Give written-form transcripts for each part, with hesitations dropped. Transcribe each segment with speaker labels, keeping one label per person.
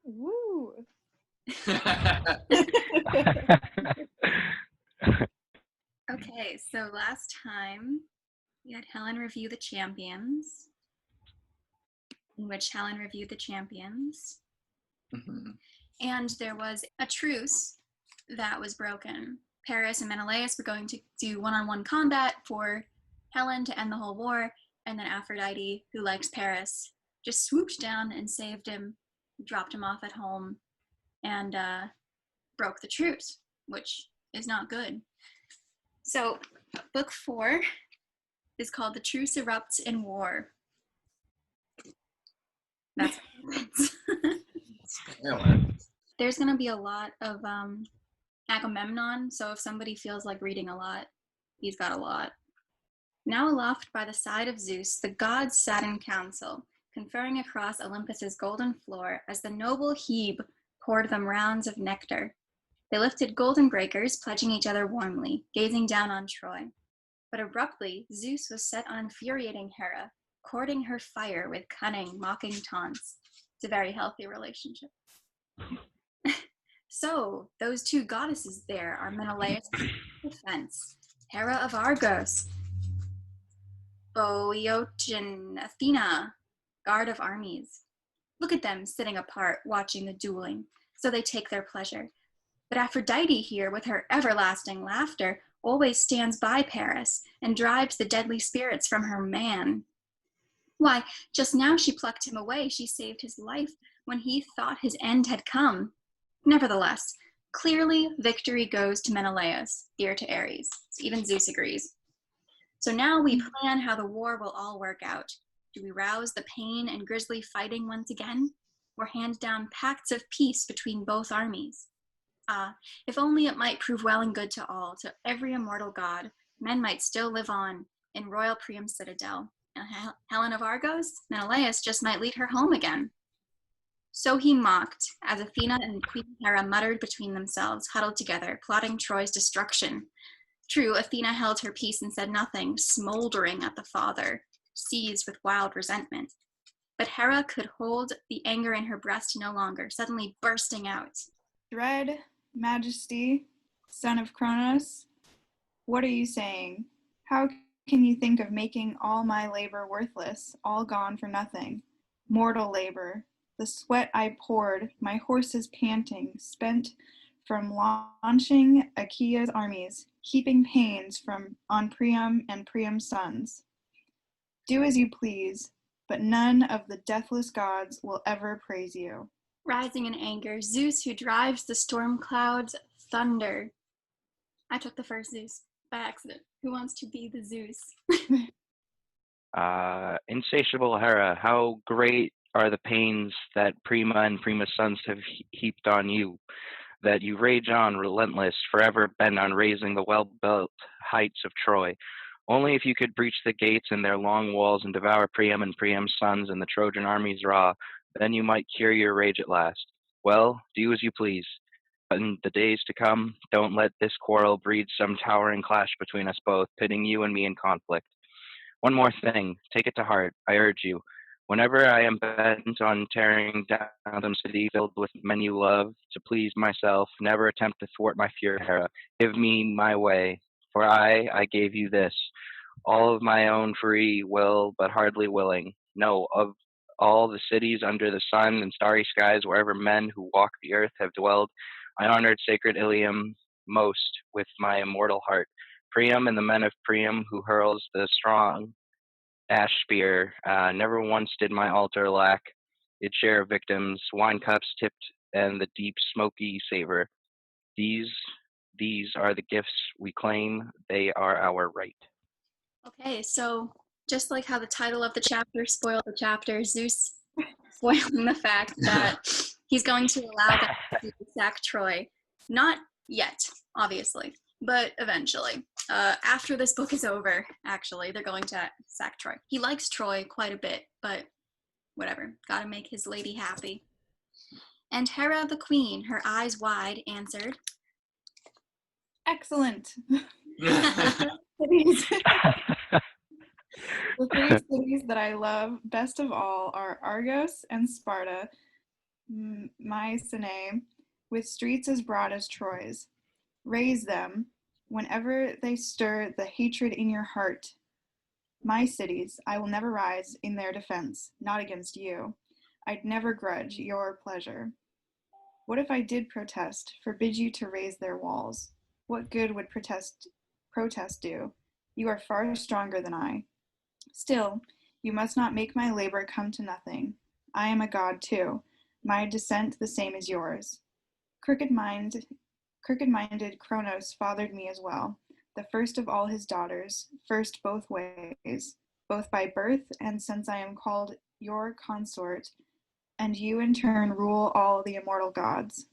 Speaker 1: Woo!
Speaker 2: Okay, so last time we had Helen review the champions, in which Helen reviewed the champions.
Speaker 3: Mm-hmm.
Speaker 2: And there was a truce that was broken. Paris and Menelaus were going to do one-on-one combat for Helen to end the whole war, and then Aphrodite, who likes Paris, just swooped down and saved him, dropped him off at home, and broke the truce, which is not good. So, book 4 is called The Truce Erupts in War. That's There's going to be a lot of Agamemnon, so if somebody feels like reading a lot, he's got a lot. Now aloft by the side of Zeus, the gods sat in council, conferring across Olympus's golden floor as the noble Hebe poured them rounds of nectar. They lifted golden breakers, pledging each other warmly, gazing down on Troy. But abruptly, Zeus was set on infuriating Hera, courting her fire with cunning, mocking taunts. It's a very healthy relationship. So, those two goddesses there are Menelaus' defense, Hera of Argos, Boeotian Athena, guard of armies. Look at them sitting apart, watching the dueling, so they take their pleasure. But Aphrodite here, with her everlasting laughter, always stands by Paris and drives the deadly spirits from her man. Why, just now she plucked him away. She saved his life when he thought his end had come. Nevertheless, clearly victory goes to Menelaus, dear to Ares. Even Zeus agrees. So now we plan how the war will all work out. Do we rouse the pain and grisly fighting once again, or hand down pacts of peace between both armies? Ah, if only it might prove well and good to all, to every immortal god, men might still live on in royal Priam's citadel. And Helen of Argos, Menelaus just might lead her home again. So he mocked, as Athena and Queen Hera muttered between themselves, huddled together, plotting Troy's destruction. True, Athena held her peace and said nothing, smoldering at the father, seized with wild resentment. But Hera could hold the anger in her breast no longer, suddenly bursting out.
Speaker 1: Dread Majesty, son of Kronos, what are you saying? How can you think of making all my labor worthless, all gone for nothing? Mortal labor, the sweat I poured, my horses panting, spent from launching Achaea's armies, heaping pains on Priam and Priam's sons. Do as you please, but none of the deathless gods will ever praise you.
Speaker 2: Rising in anger, Zeus, who drives the storm clouds, thunder. I took the first Zeus by accident. Who wants to be the Zeus?
Speaker 4: Insatiable Hera, how great are the pains that Prima and Prima's sons have heaped on you, that you rage on relentless, forever bent on raising the well-built heights of Troy. Only if you could breach the gates and their long walls and devour Priam and Priam's sons and the Trojan armies raw, then you might cure your rage at last. Well, do as you please. But in the days to come, don't let this quarrel breed some towering clash between us both, pitting you and me in conflict. One more thing, take it to heart, I urge you. Whenever I am bent on tearing down some city filled with men you love, to please myself, never attempt to thwart my fury, Hera. Give me my way, for I gave you this, all of my own free will, but hardly willing. No, of all the cities under the sun and starry skies, wherever men who walk the earth have dwelled, I honored sacred Ilium most with my immortal heart. Priam and the men of Priam, who hurls the strong ash spear, never once did my altar lack its share of victims, wine cups tipped, and the deep smoky savor. These are the gifts we claim, they are our right.
Speaker 2: Okay, so just like how the title of the chapter spoiled the chapter, Zeus spoiling the fact that he's going to allow them to sack Troy. Not yet, obviously, but eventually. After this book is over, actually, they're going to sack Troy. He likes Troy quite a bit, but whatever. Gotta make his lady happy. And Hera the queen, her eyes wide, answered,
Speaker 1: Excellent. The three cities that I love best of all are Argos and Sparta, Mycenae, with streets as broad as Troy's. Raise them, whenever they stir the hatred in your heart. My cities, I will never rise in their defense, not against you. I'd never grudge your pleasure. What if I did protest, forbid you to raise their walls? What good would protest do? You are far stronger than I. Still, you must not make my labor come to nothing. I am a god too, my descent the same as yours. Crooked-minded Cronos fathered me as well, the first of all his daughters, first both ways, both by birth and since I am called your consort, and you in turn rule all the immortal gods.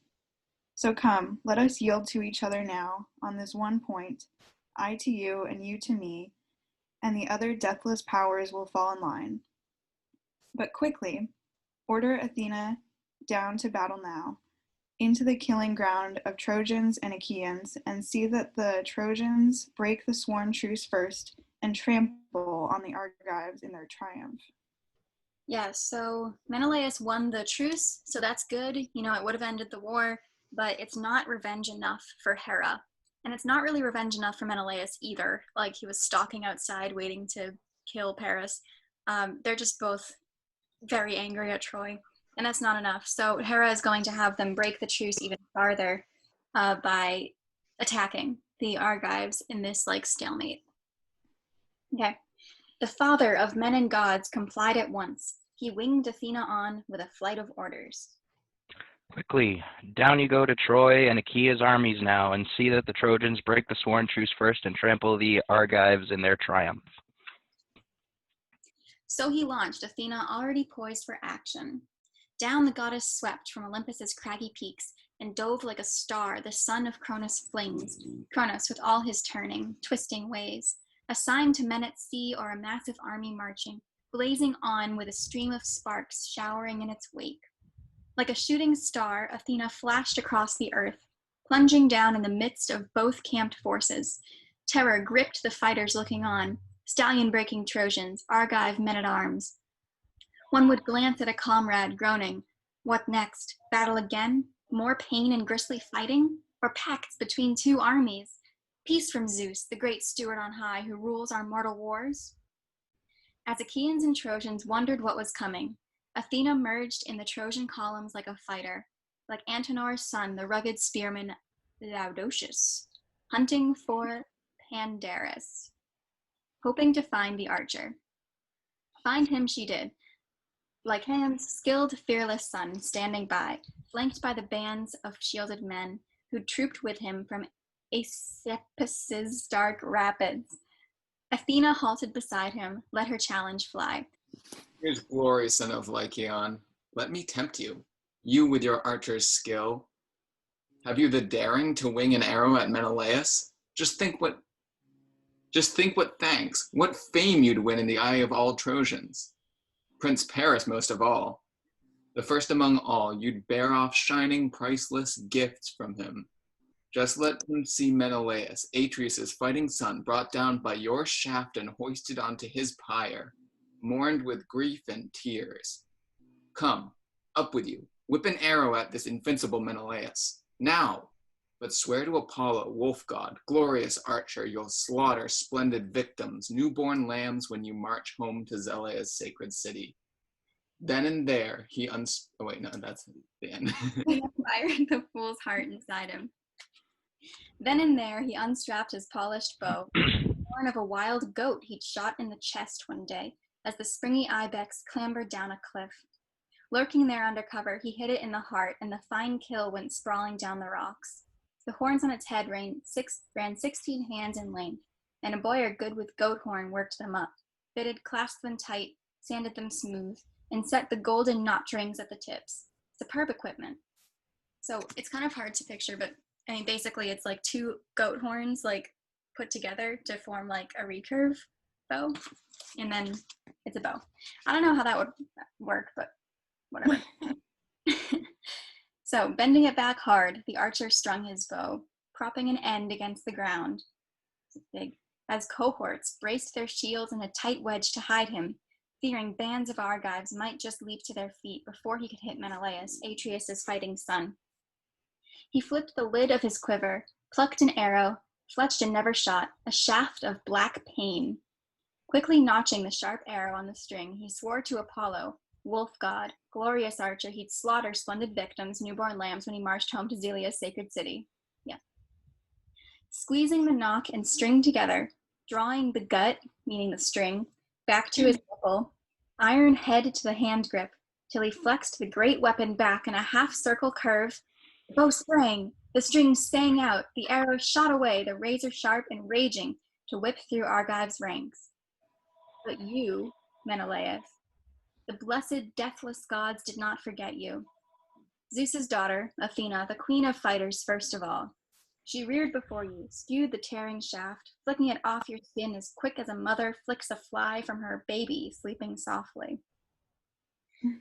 Speaker 1: So come, let us yield to each other now, on this one point, I to you and you to me, and the other deathless powers will fall in line. But quickly, order Athena down to battle now, into the killing ground of Trojans and Achaeans, and see that the Trojans break the sworn truce first and trample on the Argives in their triumph.
Speaker 2: Yeah, so Menelaus won the truce, so that's good. You know, it would have ended the war, but it's not revenge enough for Hera. And it's not really revenge enough for Menelaus either. Like, he was stalking outside waiting to kill Paris. They're just both very angry at Troy, and that's not enough. So Hera is going to have them break the truce even farther by attacking the Argives in this, like, stalemate. Okay. The father of men and gods complied at once. He winged Athena on with a flight of orders.
Speaker 4: Quickly, down you go to Troy and Achaea's armies now, and see that the Trojans break the sworn truce first and trample the Argives in their triumph.
Speaker 2: So he launched, Athena already poised for action. Down the goddess swept from Olympus's craggy peaks and dove like a star, the son of Cronus flings, Cronos with all his turning, twisting ways, a sign to men at sea or a massive army marching, blazing on with a stream of sparks showering in its wake. Like a shooting star, Athena flashed across the earth, plunging down in the midst of both camped forces. Terror gripped the fighters looking on, stallion breaking Trojans, Argive men-at-arms. One would glance at a comrade, groaning, what next? Battle again? More pain and grisly fighting? Or pacts between two armies? Peace from Zeus, the great steward on high, who rules our mortal wars? As Achaeans and Trojans wondered what was coming, Athena merged in the Trojan columns like a fighter, like Antenor's son, the rugged spearman Laodocius, hunting for Pandarus, hoping to find the archer. Find him she did, like Ham's skilled, fearless son, standing by, flanked by the bands of shielded men who trooped with him from Aesepus's dark rapids. Athena halted beside him, let her challenge fly.
Speaker 3: Here's glory, son of Lycaon. Let me tempt you. You with your archer's skill. Have you the daring to wing an arrow at Menelaus? Just think what thanks, what fame you'd win in the eye of all Trojans. Prince Paris most of all. The first among all, you'd bear off shining, priceless gifts from him. Just let him see Menelaus, Atreus' fighting son, brought down by your shaft and hoisted onto his pyre, mourned with grief and tears. Come, up with you, whip an arrow at this invincible Menelaus, now! But swear to Apollo, wolf god, glorious archer, you'll slaughter splendid victims, newborn lambs when you march home to Zelea's sacred city. Then and there he oh wait, no, that's the end.
Speaker 2: He fired the fool's heart inside him. Then and there he unstrapped his polished bow, the horn of a wild goat he'd shot in the chest one day, as the springy ibex clambered down a cliff. Lurking there under cover, he hit it in the heart, and the fine kill went sprawling down the rocks. The horns on its head ran 16 hands in length, and a boyar good with goat horn worked them up, fitted, clasped them tight, sanded them smooth, and set the golden knot rings at the tips. Superb equipment. So it's kind of hard to picture, but I mean, basically it's like two goat horns like put together to form like a recurve bow, and then it's a bow. I don't know how that would work, but whatever. So, bending it back hard, the archer strung his bow, propping an end against the ground. Big. As cohorts braced their shields in a tight wedge to hide him, fearing bands of Argives might just leap to their feet before he could hit Menelaus, Atreus' fighting son. He flipped the lid of his quiver, plucked an arrow, fletched and never shot, a shaft of black pain. Quickly notching the sharp arrow on the string, he swore to Apollo, wolf god, glorious archer, he'd slaughter splendid victims, newborn lambs, when he marched home to Zelia's sacred city. Yeah. Squeezing the nock and string together, drawing the gut, meaning the string, back to his nipple, iron head to the hand grip, till he flexed the great weapon back in a half-circle curve. The bow sprang, the string sang out, the arrow shot away, the razor sharp and raging, to whip through Argives' ranks. But you, Menelaus, the blessed deathless gods did not forget you. Zeus's daughter, Athena, the queen of fighters first of all. She reared before you, skewed the tearing shaft, flicking it off your skin as quick as a mother flicks a fly from her baby sleeping softly.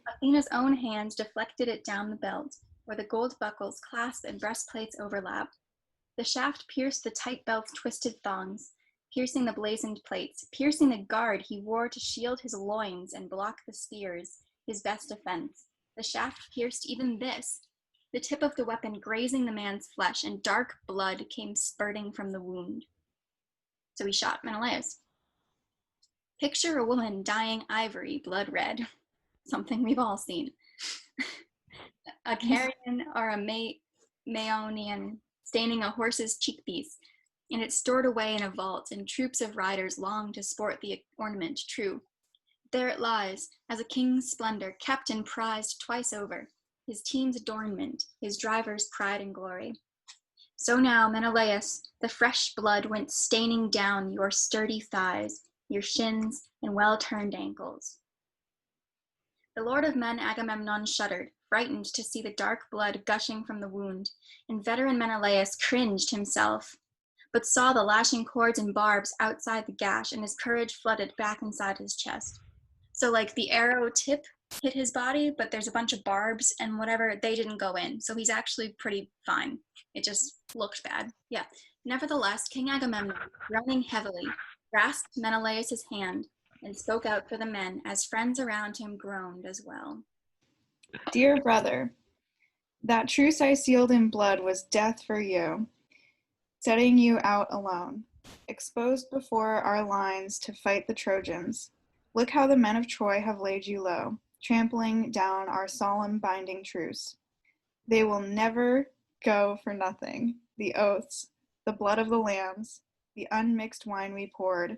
Speaker 2: Athena's own hands deflected it down the belt, where the gold buckles clasp and breastplates overlap. The shaft pierced the tight belt's twisted thongs, piercing the blazoned plates, piercing the guard he wore to shield his loins and block the spears, his best defense. The shaft pierced even this, the tip of the weapon grazing the man's flesh, and dark blood came spurting from the wound. So he shot Menelaus. Picture a woman dyeing ivory blood red, something we've all seen. A Carian or a Maeonian staining a horse's cheekpiece, and it's stored away in a vault, and troops of riders long to sport the ornament true. There it lies, as a king's splendor, kept and prized twice over, his team's adornment, his driver's pride and glory. So now, Menelaus, the fresh blood went staining down your sturdy thighs, your shins, and well-turned ankles. The lord of men Agamemnon shuddered, frightened to see the dark blood gushing from the wound, and veteran Menelaus cringed himself, but saw the lashing cords and barbs outside the gash, and his courage flooded back inside his chest. So like the arrow tip hit his body, but there's a bunch of barbs and whatever, they didn't go in. So he's actually pretty fine. It just looked bad. Yeah. Nevertheless, King Agamemnon, groaning heavily, grasped Menelaus' hand and spoke out for the men, as friends around him groaned as well.
Speaker 1: Dear brother, that truce I sealed in blood was death for you, setting you out alone, exposed before our lines to fight the Trojans. Look how the men of Troy have laid you low, trampling down our solemn binding truce. They will never go for nothing. The oaths, the blood of the lambs, the unmixed wine we poured,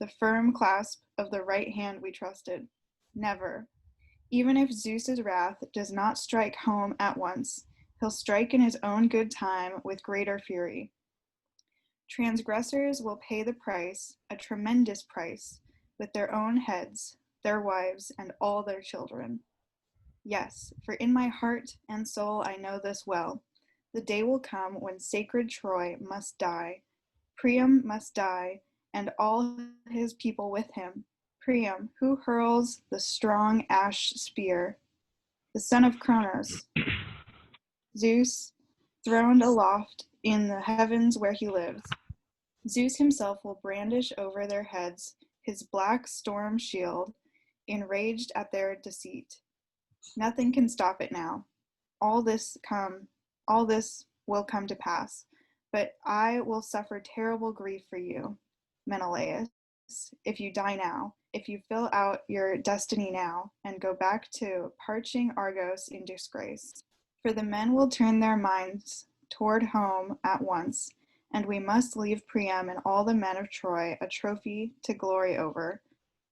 Speaker 1: the firm clasp of the right hand we trusted. Never. Even if Zeus's wrath does not strike home at once, he'll strike in his own good time with greater fury. Transgressors will pay the price, a tremendous price, with their own heads, their wives, and all their children. Yes, for in my heart and soul I know this well. The day will come when sacred Troy must die. Priam must die, and all his people with him. Priam, who hurls the strong ash spear, the son of Cronos. Zeus, throned aloft in the heavens where he lives. Zeus himself will brandish over their heads his black storm shield, enraged at their deceit. Nothing can stop it now. All this will come to pass, but I will suffer terrible grief for you, Menelaus, if you die now, if you fill out your destiny now, and go back to parching Argos in disgrace. For the men will turn their minds toward home at once, and we must leave Priam and all the men of Troy a trophy to glory over.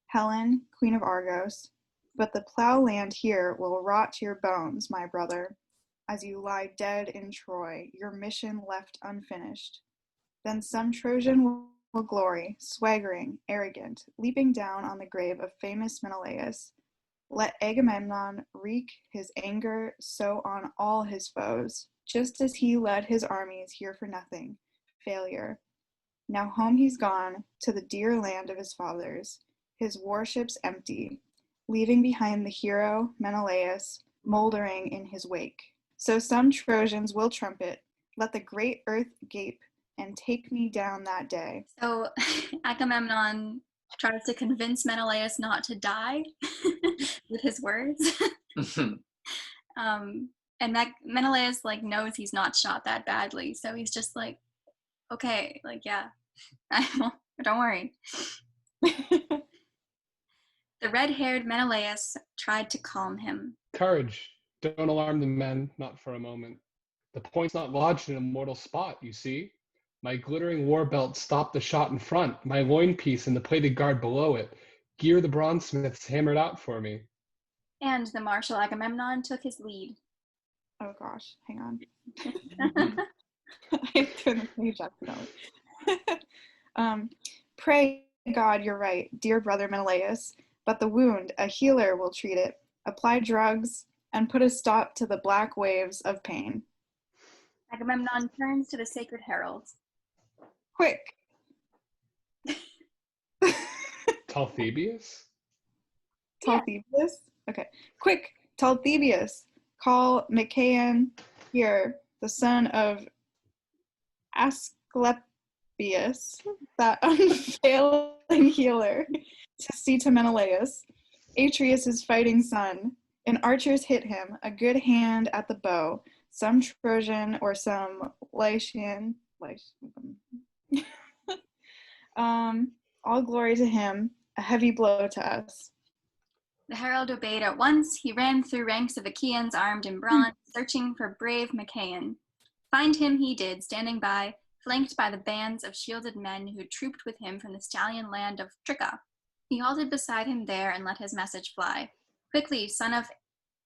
Speaker 1: Helen, queen of Argos, but the plow land here will rot your bones, my brother, as you lie dead in Troy, your mission left unfinished. Then some Trojan will glory, swaggering, arrogant, leaping down on the grave of famous Menelaus. Let Agamemnon wreak his anger so on all his foes, just as he led his armies here for nothing, failure. Now home he's gone, to the dear land of his fathers, his warships empty, leaving behind the hero Menelaus moldering in his wake. So some Trojans will trumpet, let the great earth gape, and take me down that day.
Speaker 2: So Agamemnon tries to convince Menelaus not to die with his words. And Menelaus like knows he's not shot that badly, so he's just like, okay, like yeah, don't worry. The red-haired Menelaus tried to calm him.
Speaker 5: Courage. Don't alarm the men, not for a moment. The point's not lodged in a mortal spot, you see. My glittering war belt stopped the shot in front, my loin piece and the plated guard below it. Gear the bronzesmiths hammered out for me.
Speaker 2: And the martial Agamemnon took his lead.
Speaker 1: Oh gosh, hang on. I turned the page up now. Pray God you're right, dear brother Menelaus, but the wound, a healer will treat it. Apply drugs and put a stop to the black waves of pain.
Speaker 2: Agamemnon turns to the sacred heralds.
Speaker 1: Quick!
Speaker 5: Talthybius?
Speaker 1: Talthybius? Okay. Quick, Talthybius, call Machaon here, the son of Asclepius, that unfailing healer, to see to Menelaus, Atreus' fighting son. An archer's hit him, a good hand at the bow, some Trojan or some Lycian. All glory to him, a heavy blow to us.
Speaker 2: The herald obeyed at once. He ran through ranks of Achaeans armed in bronze, searching for brave Machaon. Find him he did, standing by, flanked by the bands of shielded men who trooped with him from the stallion land of Tricca. He halted beside him there and let his message fly. Quickly, son of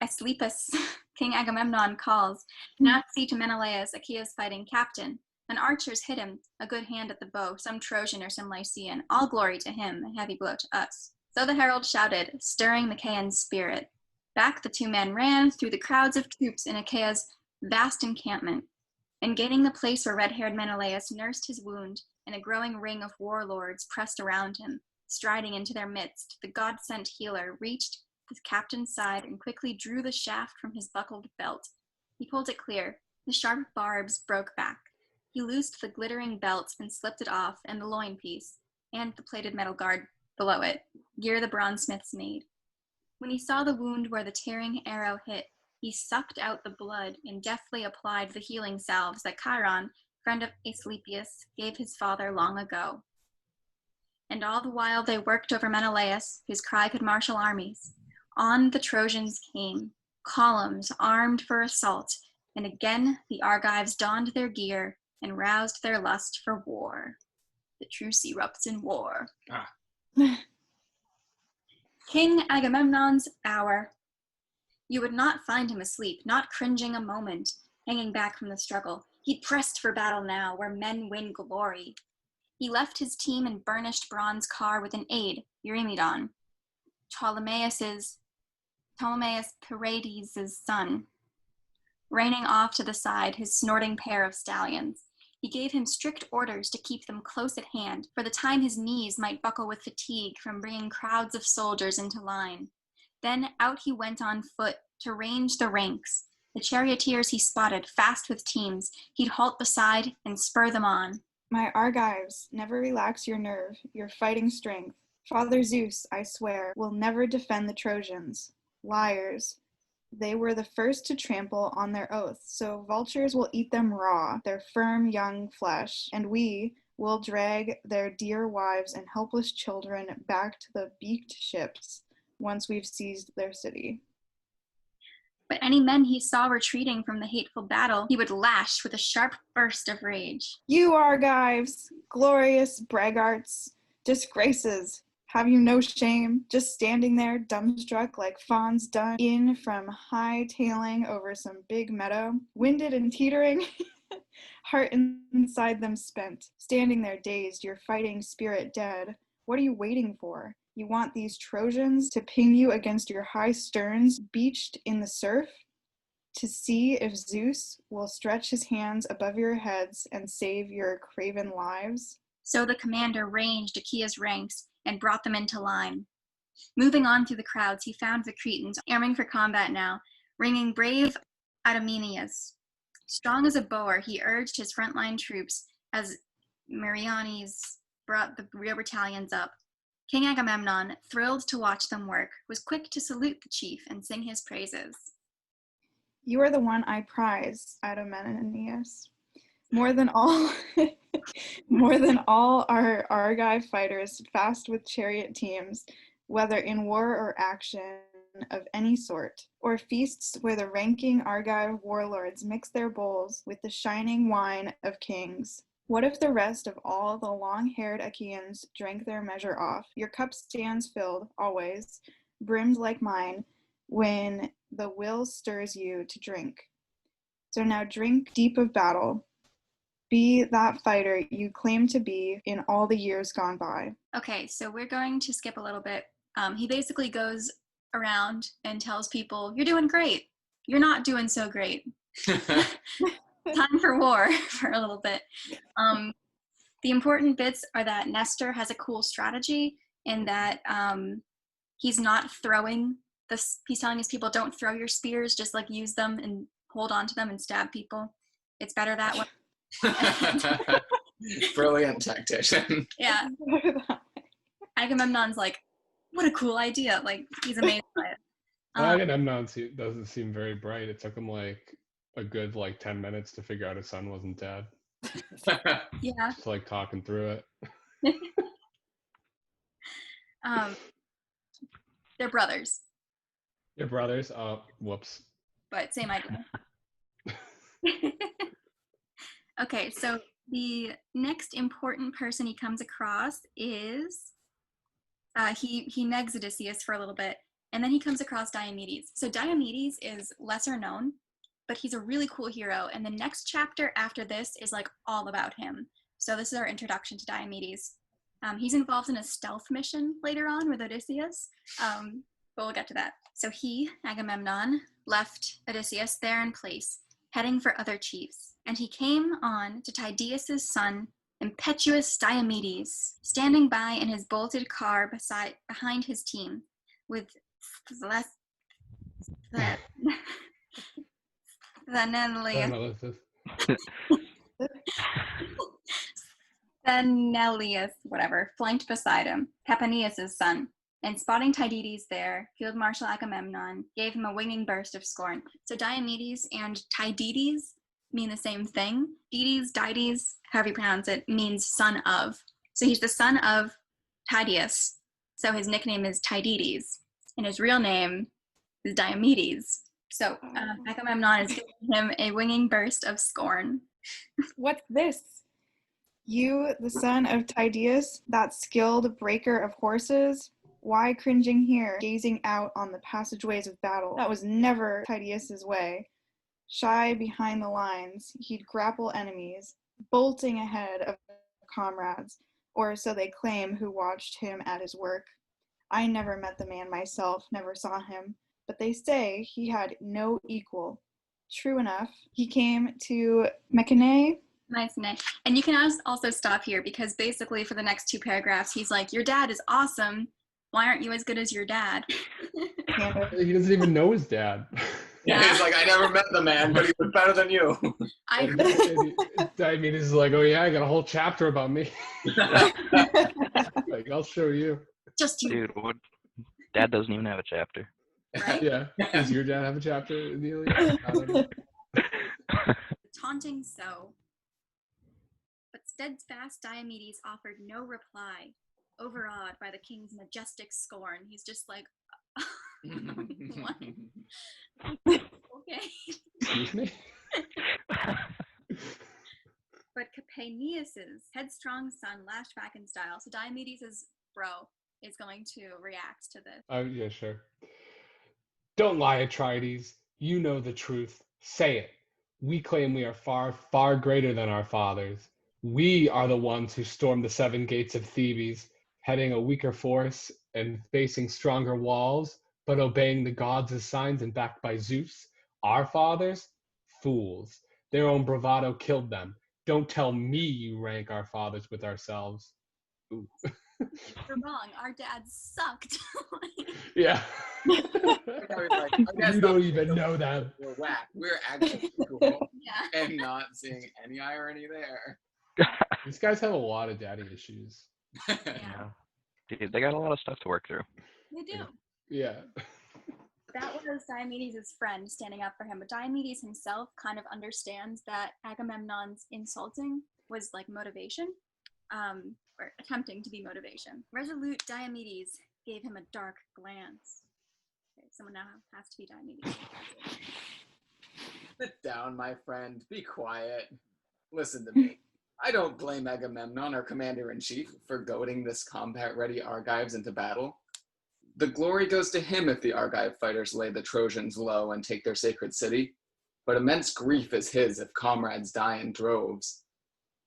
Speaker 2: Asclepius, King Agamemnon calls. Now see to Menelaus, Achaea's fighting captain. An archer's hit him, a good hand at the bow, some Trojan or some Lycian. All glory to him, a heavy blow to us. So the herald shouted, stirring Machaon's spirit. Back the two men ran through the crowds of troops in Achaea's vast encampment. And gaining the place where red-haired Menelaus nursed his wound, and a growing ring of warlords pressed around him, striding into their midst, the god-sent healer reached the captain's side and quickly drew the shaft from his buckled belt. He pulled it clear. The sharp barbs broke back. He loosed the glittering belt and slipped it off, and the loin piece, and the plated metal guard below it, gear the bronzesmiths made. When he saw the wound where the tearing arrow hit, he sucked out the blood and deftly applied the healing salves that Chiron, friend of Asclepius, gave his father long ago. And all the while they worked over Menelaus, whose cry could marshal armies. On the Trojans came, columns armed for assault, and again the Argives donned their gear and roused their lust for war. The truce erupts in war. King Agamemnon's hour. You would not find him asleep, not cringing a moment, hanging back from the struggle. He pressed for battle now, where men win glory. He left his team in burnished bronze car with an aide, Eurymedon, Ptolemaeus Paredes' son, reining off to the side his snorting pair of stallions. He gave him strict orders to keep them close at hand, for the time his knees might buckle with fatigue from bringing crowds of soldiers into line. Then out he went on foot to range the ranks. The charioteers he spotted, fast with teams, he'd halt beside and spur them on.
Speaker 1: My Argives, never relax your nerve, your fighting strength. Father Zeus, I swear, will never defend the Trojans. Liars. They were the first to trample on their oath, so vultures will eat them raw, their firm young flesh, and we will drag their dear wives and helpless children back to the beaked ships once we've seized their city.
Speaker 2: But any men he saw retreating from the hateful battle, he would lash with a sharp burst of rage.
Speaker 1: You Argives, glorious braggarts, disgraces, have you no shame, just standing there dumbstruck like fawns done in from high-tailing over some big meadow, winded and teetering, heart inside them spent, standing there dazed, your fighting spirit dead. What are you waiting for? You want these Trojans to ping you against your high sterns, beached in the surf? To see if Zeus will stretch his hands above your heads and save your craven lives?
Speaker 2: So the commander ranged Achaea's ranks and brought them into line. Moving on through the crowds, he found the Cretans, arming for combat now, ringing brave Idomeneus. Strong as a bower, he urged his frontline troops as Meriones brought the rear battalions up. King Agamemnon, thrilled to watch them work, was quick to salute the chief and sing his praises.
Speaker 1: You are the one I prize, Agamemnonius. More than all, more than all our Argive fighters, fast with chariot teams, whether in war or action of any sort, or feasts where the ranking Argive warlords mix their bowls with the shining wine of kings. What if the rest of all the long-haired Achaeans drank their measure off? Your cup stands filled, always, brimmed like mine, when the will stirs you to drink. So now drink deep of battle. Be that fighter you claim to be in all the years gone by.
Speaker 2: Okay, so we're going to skip a little bit. He basically goes around and tells people, you're doing great. You're not doing so great. Time for war for a little bit. The important bits are that Nestor has a cool strategy in that he's not throwing he's telling his people, don't throw your spears, just like use them and hold on to them and stab people. It's better that way.
Speaker 3: Brilliant tactician.
Speaker 2: Yeah. Agamemnon's like, what a cool idea. Like, he's amazed by it.
Speaker 5: Agamemnon doesn't seem very bright. It took him like a good 10 minutes to figure out his son wasn't dead.
Speaker 2: Yeah.
Speaker 5: Just talking through it.
Speaker 2: They're brothers.
Speaker 5: They're brothers? Oh, whoops.
Speaker 2: But same idea. Okay, so the next important person he comes across is he negs Odysseus for a little bit, and then he comes across Diomedes. So Diomedes is lesser known, but he's a really cool hero, and the next chapter after this is all about him. So this is our introduction to Diomedes. He's involved in a stealth mission later on with Odysseus, but we'll get to that. So he, Agamemnon, left Odysseus there in place, heading for other chiefs, and he came on to Tydeus' son, impetuous Diomedes, standing by in his bolted car behind his team, with Sthenelus, whatever, flanked beside him, Hephaestus' son. And spotting Tydides there, Field Marshal Agamemnon gave him a winging burst of scorn. So Diomedes and Tydides mean the same thing. Dides, however you pronounce it, means son of. So he's the son of Tydeus. So his nickname is Tydides. And his real name is Diomedes. So Agamemnon is giving him a winging burst of scorn.
Speaker 1: What's this? You, the son of Tydeus, that skilled breaker of horses, why cringing here, gazing out on the passageways of battle? That was never Tydeus's way. Shy behind the lines, he'd grapple enemies, bolting ahead of comrades, or so they claim who watched him at his work. I never met the man myself, never saw him, but they say he had no equal. True enough, he came to Mechanae.
Speaker 2: Nice name. And you can also stop here, because basically for the next 2 paragraphs, he's like, your dad is awesome. Why aren't you as good as your dad?
Speaker 5: He doesn't even know his dad.
Speaker 3: Yeah, he's like, I never met the man, but he was better than you.
Speaker 5: Diomedes is like, oh yeah, I got a whole chapter about me. I'll show you.
Speaker 2: Just you.
Speaker 4: Dude, what? Dad doesn't even have a chapter.
Speaker 2: Right?
Speaker 5: Yeah. Does your dad have a chapter in the Iliad? I don't know.
Speaker 2: Taunting so. But steadfast Diomedes offered no reply, overawed by the king's majestic scorn. He's just like, what? Okay.
Speaker 5: Excuse me?
Speaker 2: But Capaneus' headstrong son lashed back in style. So Diomedes' bro is going to react to this.
Speaker 5: Oh, yeah, sure. Don't lie, Atrides. You know the truth. Say it. We claim we are far, far greater than our fathers. We are the ones who stormed the 7 gates of Thebes, heading a weaker force and facing stronger walls, but obeying the gods as signs and backed by Zeus. Our fathers? Fools. Their own bravado killed them. Don't tell me you rank our fathers with ourselves. Ooh.
Speaker 2: You're wrong. Our dads sucked.
Speaker 5: Yeah.
Speaker 3: You
Speaker 5: don't even know that.
Speaker 3: We're whack. We're actually cool.
Speaker 2: Yeah.
Speaker 3: And not seeing any irony there.
Speaker 5: These guys have a lot of daddy issues.
Speaker 2: Yeah.
Speaker 4: Dude, they got a lot of stuff to work through.
Speaker 2: They do.
Speaker 5: Yeah.
Speaker 2: That was Diomedes' friend standing up for him, but Diomedes himself kind of understands that Agamemnon's insulting was like motivation, or attempting to be motivation. Resolute Diomedes gave him a dark glance. Okay, someone now has to be Diomedes.
Speaker 3: Sit down, my friend. Be quiet. Listen to me. I don't blame Agamemnon, our commander-in-chief, for goading this combat-ready Argives into battle. The glory goes to him if the Argive fighters lay the Trojans low and take their sacred city, but immense grief is his if comrades die in droves.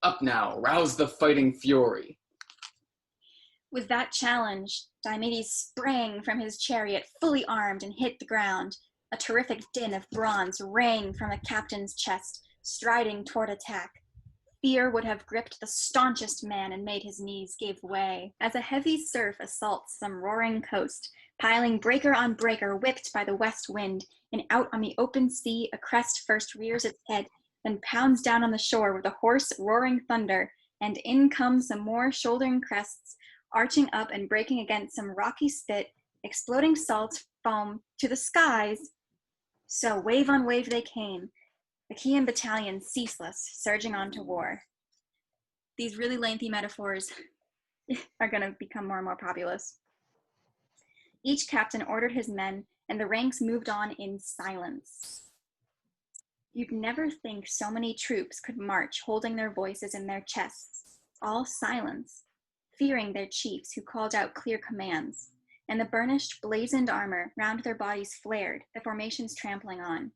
Speaker 3: Up now, rouse the fighting fury.
Speaker 2: With that challenge, Diomedes sprang from his chariot fully armed and hit the ground. A terrific din of bronze rang from the captain's chest, striding toward attack. Fear would have gripped the staunchest man and made his knees give way. As a heavy surf assaults some roaring coast, piling breaker on breaker whipped by the west wind, and out on the open sea a crest first rears its head, then pounds down on the shore with a hoarse, roaring thunder, and in come some more shouldering crests, arching up and breaking against some rocky spit, exploding salt foam to the skies. So wave on wave they came, Achaean battalions ceaseless, surging on to war. These really lengthy metaphors are going to become more and more populous. Each captain ordered his men, and the ranks moved on in silence. You'd never think so many troops could march holding their voices in their chests, all silence, fearing their chiefs who called out clear commands, and the burnished, blazoned armor round their bodies flared, the formations trampling on.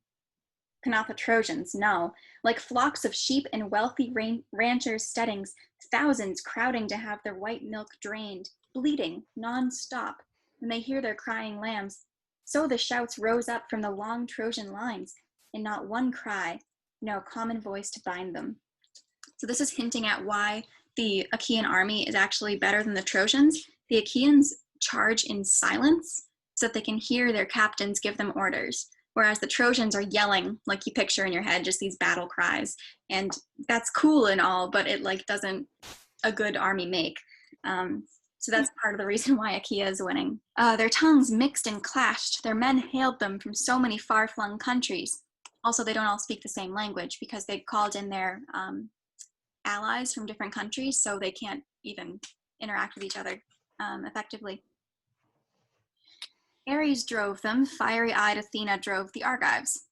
Speaker 2: Not the Trojans, no. Like flocks of sheep in wealthy ranchers' steadings, thousands crowding to have their white milk drained, bleating non-stop when they hear their crying lambs. So the shouts rose up from the long Trojan lines, and not one cry, no common voice to bind them. So this is hinting at why the Achaean army is actually better than the Trojans. The Achaeans charge in silence so that they can hear their captains give them orders. Whereas the Trojans are yelling, like you picture in your head, just these battle cries. And that's cool and all, but it like doesn't a good army make. So that's part of the reason why Achaea is winning. Their tongues mixed and clashed. Their men hailed them from so many far-flung countries. Also, they don't all speak the same language because they called in their allies from different countries, so they can't even interact with each other effectively. Ares drove them, fiery-eyed Athena drove the Argives.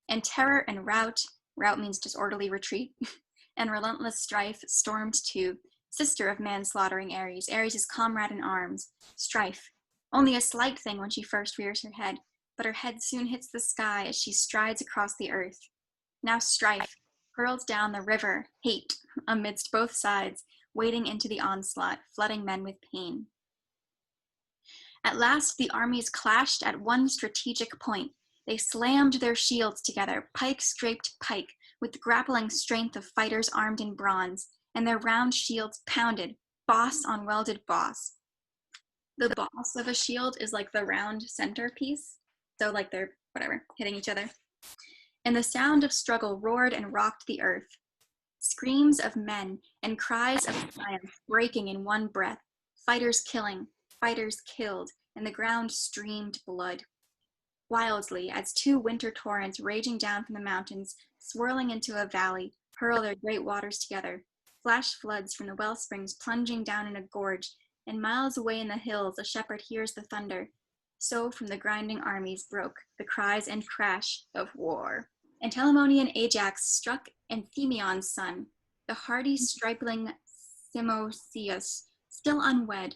Speaker 2: And terror and rout means disorderly retreat, and relentless strife stormed too, sister of man-slaughtering Ares, Ares' comrade in arms. Strife, only a slight thing when she first rears her head, but her head soon hits the sky as she strides across the earth. Now strife, hurled down the river, hate, amidst both sides, wading into the onslaught, flooding men with pain. At last, the armies clashed at one strategic point. They slammed their shields together, pike scraped pike, with the grappling strength of fighters armed in bronze, and their round shields pounded, boss on welded boss. The boss of a shield is like the round center piece, so like they're, hitting each other. And the sound of struggle roared and rocked the earth. Screams of men and cries of triumph breaking in one breath, fighters killing, fighters killed, and the ground streamed blood. Wildly, as two winter torrents raging down from the mountains, swirling into a valley, hurl their great waters together, flash floods from the well springs plunging down in a gorge, and miles away in the hills a shepherd hears the thunder. So from the grinding armies broke the cries and crash of war. And Telamonian Ajax struck Enthymion's son, the hardy stripling Simoeus, still unwed.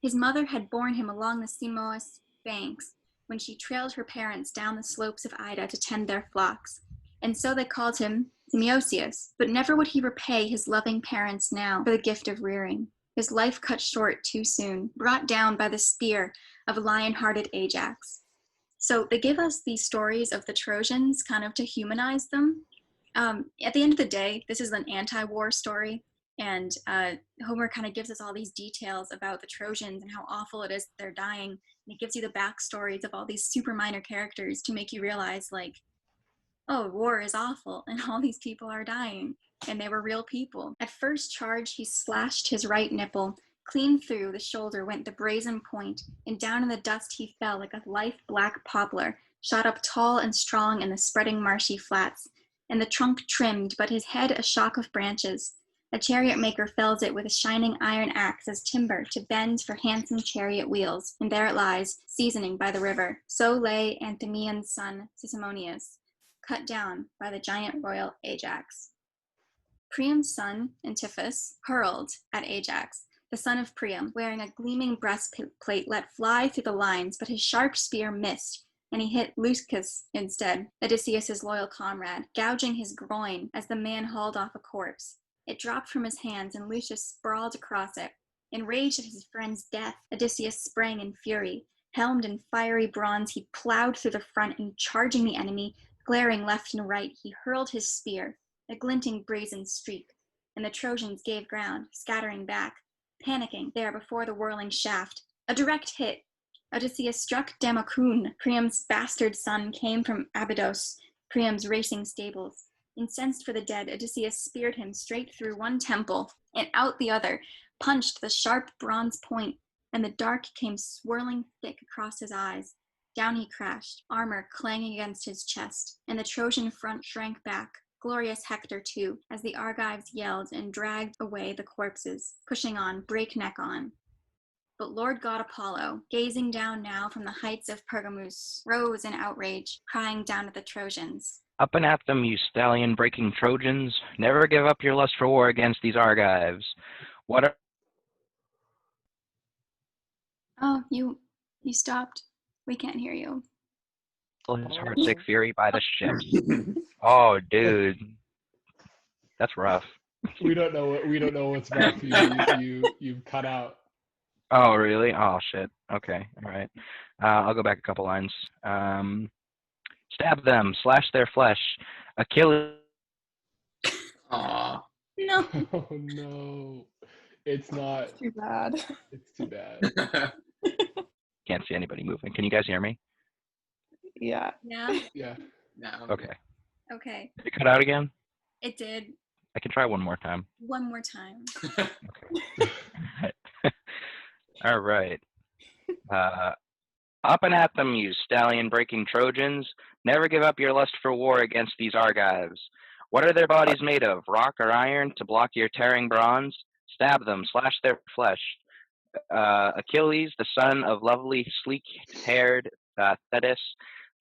Speaker 2: His mother had borne him along the Simois banks when she trailed her parents down the slopes of Ida to tend their flocks, and so they called him Simoeus. But never would he repay his loving parents now for the gift of rearing. His life cut short too soon, brought down by the spear of lion-hearted Ajax. So they give us these stories of the Trojans kind of to humanize them. At the end of the day, this is an anti-war story. And Homer kind of gives us all these details about the Trojans and how awful it is that they're dying. And he gives you the backstories of all these super minor characters to make you realize, like, oh, war is awful and all these people are dying. And they were real people. At first charge, he slashed his right nipple, Clean through the shoulder went the brazen point, and down in the dust he fell like a lithe black poplar, shot up tall and strong in the spreading marshy flats, and the trunk trimmed, but his head a shock of branches. A chariot maker fells it with a shining iron axe as timber to bend for handsome chariot wheels, and there it lies, seasoning by the river. So lay Anthemian's son Sisimonius, cut down by the giant royal Ajax. Priam's son, Antiphus, hurled at Ajax, the son of Priam, wearing a gleaming breastplate let fly through the lines, but his sharp spear missed, and he hit Leucus instead, Odysseus's loyal comrade, gouging his groin as the man hauled off a corpse. It dropped from his hands, and Lucius sprawled across it. Enraged at his friend's death, Odysseus sprang in fury. Helmed in fiery bronze, he plowed through the front, and charging the enemy, glaring left and right, he hurled his spear, a glinting brazen streak, and the Trojans gave ground, scattering back, panicking there before the whirling shaft. A direct hit! Odysseus struck Damocune. Priam's bastard son came from Abydos, Priam's racing stables. Incensed for the dead, Odysseus speared him straight through one temple and out the other, punched the sharp bronze point, and the dark came swirling thick across his eyes. Down he crashed, armor clanging against his chest, and the Trojan front shrank back. Glorious Hector, too, as the Argives yelled and dragged away the corpses, pushing on, breakneck on. But Lord God Apollo, gazing down now from the heights of Pergamus, rose in outrage, crying down at the Trojans.
Speaker 4: Up and at them, you stallion-breaking Trojans. Never give up your lust for war against these Argives. What are...
Speaker 2: Oh, you stopped. We can't hear you.
Speaker 4: his heartsick fury by the ships? Oh, dude. That's rough.
Speaker 5: We don't know what's rough. You cut out.
Speaker 4: Oh, really? Oh, shit. Okay, all right. I'll go back a couple lines. Stab them, slash their flesh. Achilles.
Speaker 3: Aw.
Speaker 2: No.
Speaker 5: Oh no, it's not.
Speaker 1: Too bad.
Speaker 5: It's too bad.
Speaker 4: Can't see anybody moving. Can you guys hear me?
Speaker 1: Yeah.
Speaker 2: Yeah?
Speaker 5: Yeah.
Speaker 3: No.
Speaker 4: Okay.
Speaker 2: Okay.
Speaker 4: Did it cut out again?
Speaker 2: It did.
Speaker 4: I can try one more time.
Speaker 2: One more time.
Speaker 4: Okay. All right. Up and at them, you stallion-breaking Trojans. Never give up your lust for war against these Argives. What are their bodies made of, rock or iron, to block your tearing bronze? Stab them, slash their flesh. Achilles, the son of lovely, sleek-haired Thetis.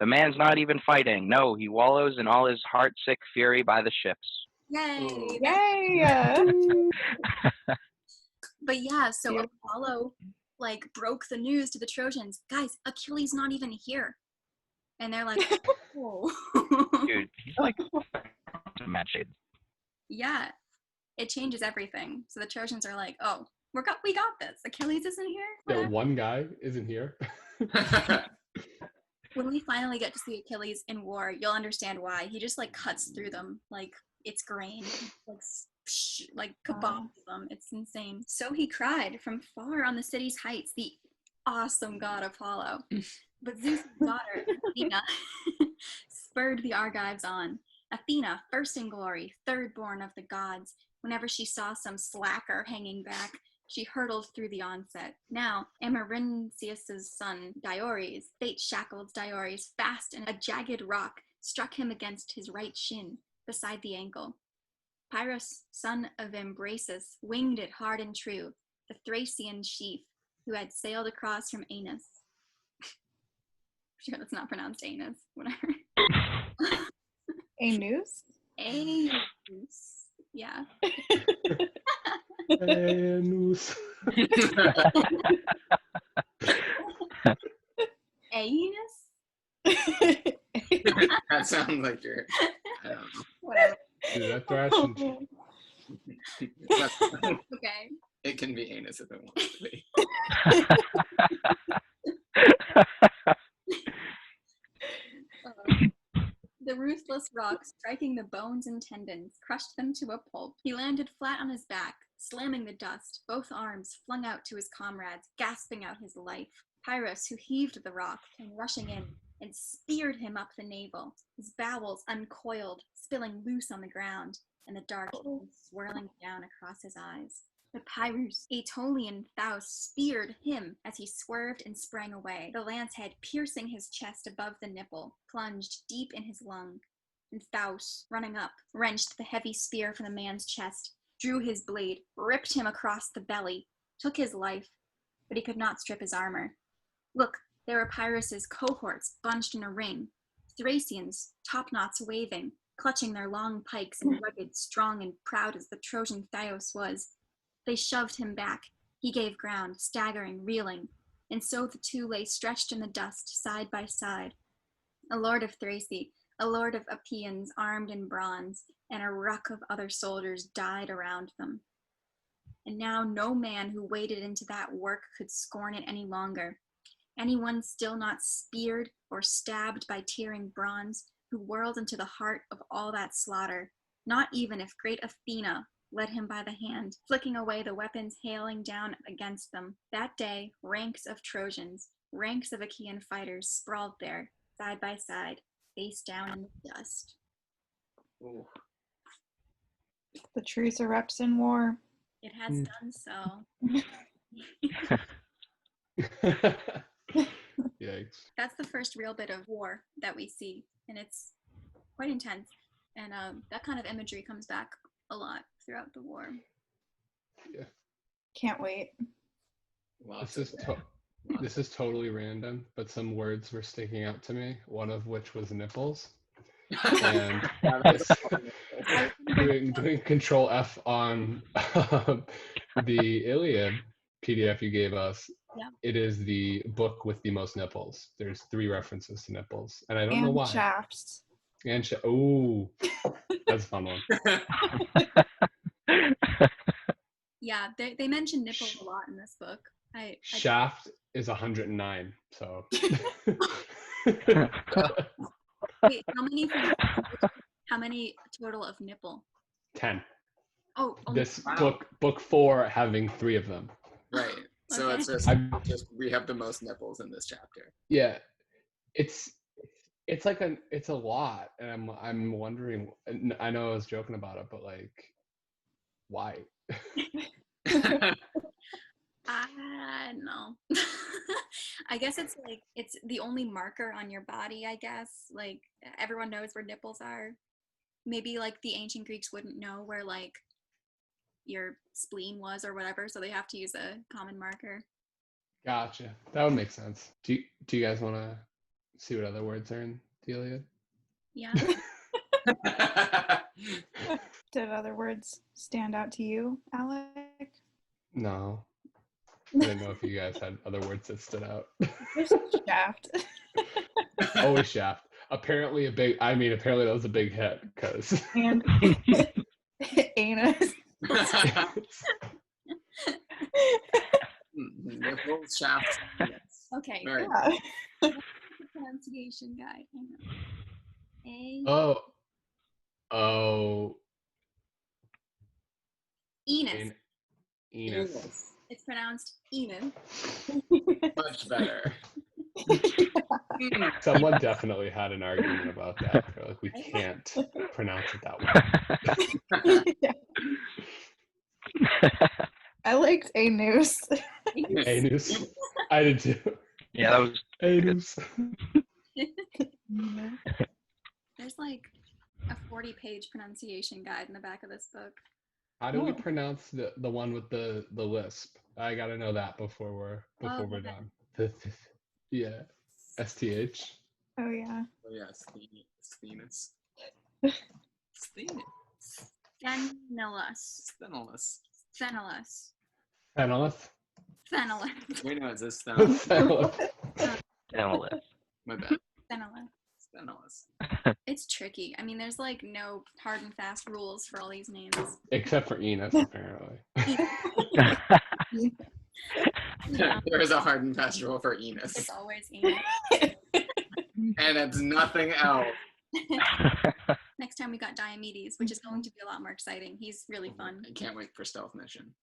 Speaker 4: The man's not even fighting. No, he wallows in all his heart-sick fury by the ships.
Speaker 2: Yay!
Speaker 1: Yay!
Speaker 2: But yeah, so
Speaker 1: Yeah.
Speaker 2: Apollo broke the news to the Trojans. Guys, Achilles not even here. And they're like, oh.
Speaker 4: Dude, he's like mad shade.
Speaker 2: Yeah. It changes everything. So the Trojans are like, oh, we got this. Achilles isn't here.
Speaker 5: Yeah,
Speaker 2: Whatever.
Speaker 5: one guy isn't here.
Speaker 2: When we finally get to see Achilles in war, you'll understand why. He just cuts through them like it's grain. Kabobs them. It's insane. So he cried from far on the city's heights, the awesome god Apollo. But Zeus' daughter, Athena, spurred the Argives on. Athena, first in glory, third born of the gods, whenever she saw some slacker hanging back, she hurtled through the onset. Now, Amarynceus' son, Diores, fate-shackled Diores fast in a jagged rock, struck him against his right shin, beside the ankle. Pyrrhus, son of Imbrasus, winged it hard and true, the Thracian chief, who had sailed across from Aenus. Sure, that's not pronounced Aenus, whatever.
Speaker 1: Aenus?
Speaker 2: Aenus. Yeah.
Speaker 5: Aenus.
Speaker 2: Aenus?
Speaker 3: That sounds like you're, I don't know.
Speaker 2: Whatever.
Speaker 5: Dude, that Thracian.
Speaker 2: Okay.
Speaker 3: It can be anus if it wants to be.
Speaker 2: The ruthless rock, striking the bones and tendons, crushed them to a pulp. He landed flat on his back, slamming the dust, both arms flung out to his comrades, gasping out his life. Pyrrhus, who heaved the rock, came rushing in and speared him up the navel, his bowels uncoiled, spilling loose on the ground, and the dark came swirling down across his eyes. The Pyrrhus, Aetolian Thaus speared him as he swerved and sprang away, the lance head piercing his chest above the nipple, plunged deep in his lung. And Thaus, running up, wrenched the heavy spear from the man's chest, drew his blade, ripped him across the belly, took his life, but he could not strip his armor. Look, there were Pyrrhus's cohorts bunched in a ring, Thracians, top-knots waving, clutching their long pikes and rugged, strong, and proud as the Trojan Thaus was. They shoved him back. He gave ground, staggering, reeling, and so the two lay stretched in the dust, side by side. A lord of Thrace, a lord of Apians armed in bronze, and a ruck of other soldiers died around them. And now no man who waded into that work could scorn it any longer. Anyone still not speared or stabbed by tearing bronze, who whirled into the heart of all that slaughter, not even if great Athena led him by the hand, flicking away the weapons hailing down against them. That day, ranks of Trojans, ranks of Achaean fighters sprawled there, side by side, face down in the dust.
Speaker 3: Ooh.
Speaker 1: The truce erupts in war.
Speaker 2: It has done so.
Speaker 5: Yikes.
Speaker 2: That's the first real bit of war that we see, and it's quite intense. And that kind of imagery comes back a lot throughout the war.
Speaker 5: Yeah.
Speaker 1: Can't wait.
Speaker 5: This is totally random, but some words were sticking out to me, one of which was nipples. And doing Control F on the Iliad PDF you gave us,
Speaker 2: Yeah.
Speaker 5: It is the book with the most nipples. There's 3 references to nipples, and I don't know why.
Speaker 1: Shafts.
Speaker 5: And oh, that's a fun one.
Speaker 2: Yeah, they mention nipples a lot in this book.
Speaker 5: Shaft is 109, so.
Speaker 2: Wait, how many total of nipple?
Speaker 5: 10.
Speaker 2: Oh,
Speaker 5: This
Speaker 3: wow.
Speaker 5: book 4 having 3 of them.
Speaker 3: Right. So
Speaker 2: Okay.
Speaker 3: it's just we have the most nipples in this chapter.
Speaker 5: Yeah, it's a lot, and I'm wondering. I know I was joking about it, but like, why?
Speaker 2: No. I guess it's like it's the only marker on your body, I guess. Like everyone knows where nipples are. Maybe like the ancient Greeks wouldn't know where like your spleen was or whatever, so they have to use a common marker.
Speaker 5: Gotcha. That would make sense. Do you guys want to see what other words are in the Iliad?
Speaker 2: Yeah.
Speaker 1: Did other words stand out to you, Alec?
Speaker 5: No. I didn't know if you guys had other words that stood out.
Speaker 1: Just shaft.
Speaker 5: Always shaft. Apparently that was a big hit because.
Speaker 1: And Aenus.
Speaker 3: Nipples, shafts. Yes.
Speaker 2: Okay.
Speaker 3: Very
Speaker 1: Yeah.
Speaker 2: Pronunciation guide. Hang on.
Speaker 5: Oh.
Speaker 2: Enos.
Speaker 5: Aenus.
Speaker 2: It's pronounced Enu.
Speaker 3: Much better.
Speaker 5: Someone definitely had an argument about that. They're like, we can't pronounce it that way.
Speaker 1: Yeah. I liked Aenus.
Speaker 5: Aenus. I did too.
Speaker 4: Yeah, that was
Speaker 5: Aenus.
Speaker 2: There's like a 40-page pronunciation guide in the back of this book.
Speaker 5: How do we pronounce the one with the lisp? I gotta know that before we're done. Yeah. STH.
Speaker 1: Oh yeah.
Speaker 3: Oh yeah, Sthenus.
Speaker 2: Sthenelus.
Speaker 3: Sthenelus.
Speaker 2: Sthenelus.
Speaker 5: Fenolith.
Speaker 2: Sthenelus.
Speaker 3: Wait, no, is this Sthenelus?
Speaker 5: Fenolith.
Speaker 4: Amulet.
Speaker 3: My bad.
Speaker 2: Sthenelus.
Speaker 3: Sthenelus.
Speaker 2: It's tricky. I mean, there's like no hard and fast rules for all these names.
Speaker 5: Except for Enos, apparently.
Speaker 2: Yeah,
Speaker 3: There is a hard and fast rule for Aenus.
Speaker 2: it's always Enos.
Speaker 3: And it's nothing else.
Speaker 2: Next time we got Diomedes, which is going to be a lot more exciting. He's really fun.
Speaker 3: I can't wait for Stealth Mission.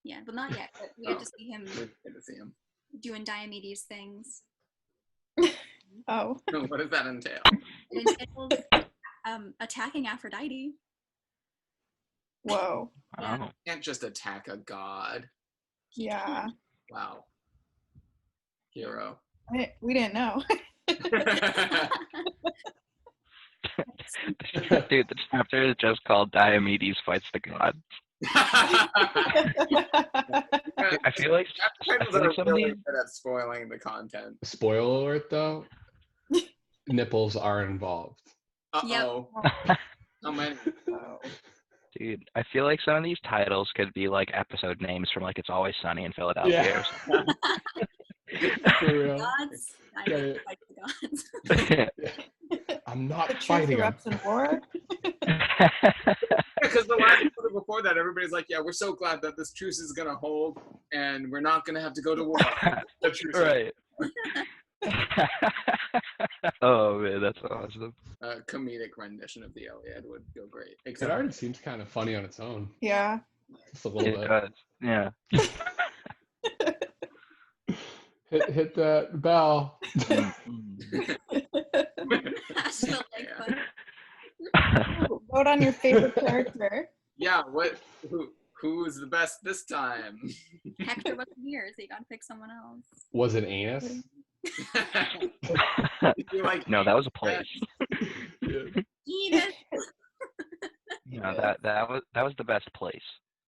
Speaker 2: Yeah, but not yet. But we get to see him
Speaker 3: Good to see him.
Speaker 2: doing Diomedes things.
Speaker 1: Oh.
Speaker 3: What does that entail?
Speaker 2: It entails attacking Aphrodite.
Speaker 1: Whoa.
Speaker 2: Yeah.
Speaker 4: Oh.
Speaker 3: Can't just attack a god.
Speaker 1: Yeah.
Speaker 3: Wow. Hero.
Speaker 1: We didn't know.
Speaker 4: Dude, the chapter is just called Diomedes Fights the God. I feel like
Speaker 3: Titles are
Speaker 4: some of
Speaker 3: really
Speaker 4: these.
Speaker 3: good at spoiling the content.
Speaker 5: Spoiler alert, though. Nipples are involved.
Speaker 3: Uh-oh. How many?
Speaker 1: Oh.
Speaker 4: Dude, I feel like some of these titles could be like episode names from like It's Always Sunny in Philadelphia or something.
Speaker 5: For real.
Speaker 2: Gods? I
Speaker 5: Yeah,
Speaker 2: really
Speaker 5: yeah.
Speaker 2: like the gods.
Speaker 5: I'm not
Speaker 1: The Truce
Speaker 5: fighting him.
Speaker 1: Erupts in War.
Speaker 3: Because the last episode before that, everybody's like, yeah, we're so glad that this truce is going to hold and we're not going to have to go to war. The truce
Speaker 4: Right. Oh man, that's awesome.
Speaker 3: comedic rendition of the Iliad would go great.
Speaker 5: It
Speaker 3: Except
Speaker 5: already seems kind of funny on its own.
Speaker 1: Yeah.
Speaker 5: Just a little
Speaker 4: It
Speaker 5: bit.
Speaker 4: does. Yeah.
Speaker 5: Hit that bell.
Speaker 2: National like
Speaker 3: Yeah.
Speaker 2: fun.
Speaker 1: Vote on your favorite character.
Speaker 3: yeah, who's the best this time?
Speaker 2: Hector wasn't here, so you gotta pick someone else.
Speaker 5: Was it Aenus?
Speaker 3: You like
Speaker 4: No, that was a place.
Speaker 5: Yeah.
Speaker 2: Edith.
Speaker 4: No, that was the best place.